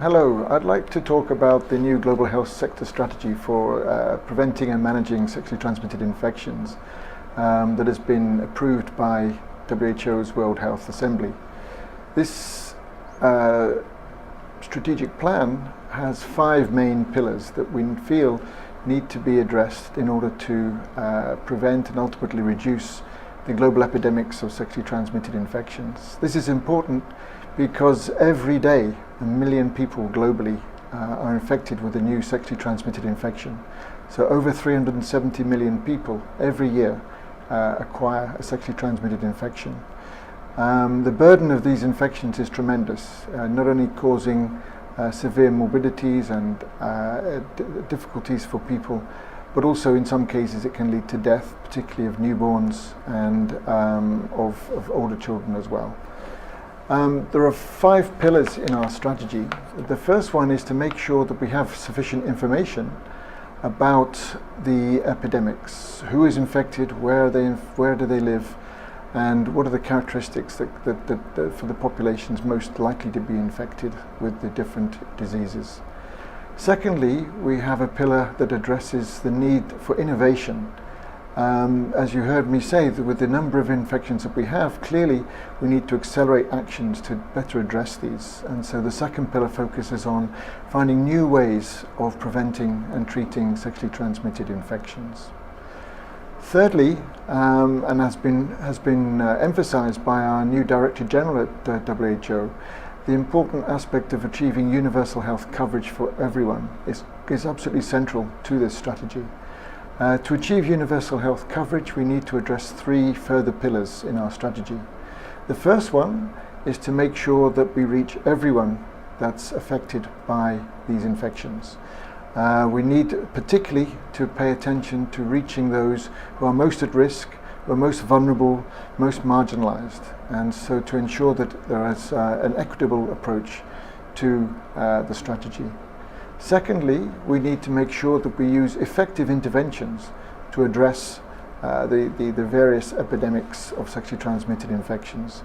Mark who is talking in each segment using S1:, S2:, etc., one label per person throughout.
S1: Hello, I'd like to talk about the new global health sector strategy for preventing and managing sexually transmitted infections that has been approved by WHO's World Health Assembly. This strategic plan has 5 main pillars that we feel need to be addressed in order to prevent and ultimately reduce the global epidemics of sexually transmitted infections. This is important because every day 1 million people globally are infected with a new sexually transmitted infection. So over 370 million people every year acquire a sexually transmitted infection. The burden of these infections is tremendous, not only causing severe morbidities and difficulties for people, but also in some cases it can lead to death, particularly of newborns and of older children as well. There are 5 pillars in our strategy. The first one is to make sure that we have sufficient information about the epidemics. Who is infected, where do they live, and what are the characteristics that for the populations most likely to be infected with the different diseases. Secondly, we have a pillar that addresses the need for innovation. As you heard me say, that with the number of infections that we have, clearly we need to accelerate actions to better address these. And so the second pillar focuses on finding new ways of preventing and treating sexually transmitted infections. Thirdly, and has been emphasized by our new Director General at WHO, the important aspect of achieving universal health coverage for everyone is absolutely central to this strategy. To achieve universal health coverage, we need to address 3 further pillars in our strategy. The first one is to make sure that we reach everyone that's affected by these infections. We need particularly to pay attention to reaching those who are most at risk, who are most vulnerable, most marginalized, and so to ensure that there is an equitable approach to the strategy. Secondly, we need to make sure that we use effective interventions to address the various epidemics of sexually transmitted infections.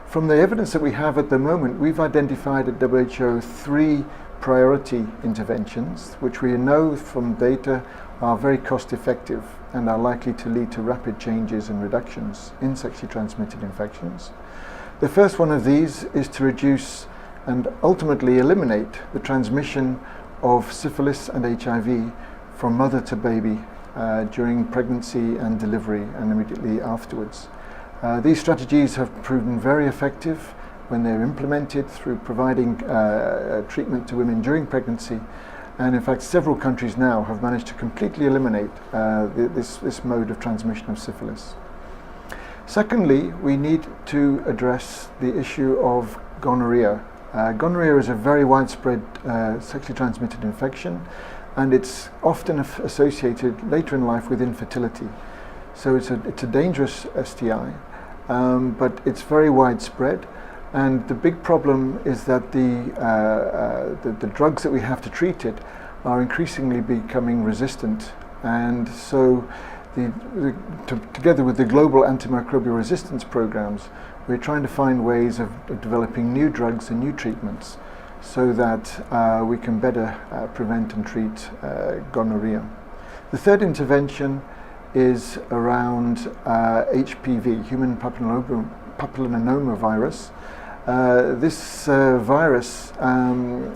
S1: From the evidence that we have at the moment, we've identified at WHO 3 priority interventions, which we know from data are very cost effective and are likely to lead to rapid changes and reductions in sexually transmitted infections. The first one of these is to reduce and ultimately eliminate the transmission of syphilis and HIV from mother to baby during pregnancy and delivery and immediately afterwards. These strategies have proven very effective when they're implemented through providing treatment to women during pregnancy, and in fact several countries now have managed to completely eliminate this mode of transmission of syphilis. Secondly, we need to address the issue of gonorrhea. Gonorrhea is a very widespread sexually transmitted infection, and it's often associated later in life with infertility. So it's a dangerous STI, but it's very widespread. And the big problem is that the drugs that we have to treat it are increasingly becoming resistant, and so together with the global antimicrobial resistance programs, we're trying to find ways of developing new drugs and new treatments so that we can better prevent and treat gonorrhea. The third intervention is around HPV, human papilloma virus. This virus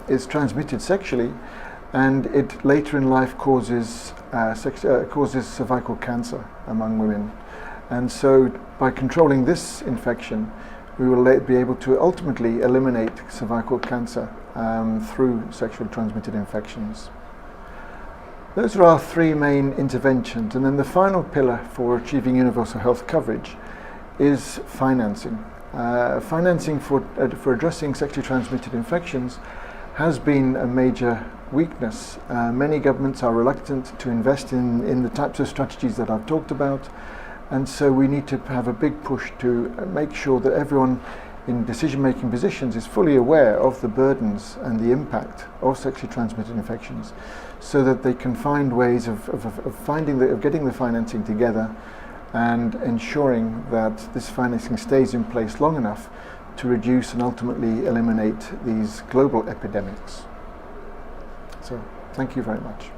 S1: is transmitted sexually, and it later in life causes cervical cancer among women. And so by controlling this infection, we will be able to ultimately eliminate cervical cancer through sexually transmitted infections. Those are our 3 main interventions. And then the final pillar for achieving universal health coverage is financing. Financing for addressing sexually transmitted infections has been a major weakness. Many governments are reluctant to invest in the types of strategies that I've talked about, and so we need to have a big push to make sure that everyone in decision-making positions is fully aware of the burdens and the impact of sexually transmitted infections, so that they can find ways of getting the financing together and ensuring that this financing stays in place long enough to reduce and ultimately eliminate these global epidemics. So, thank you very much.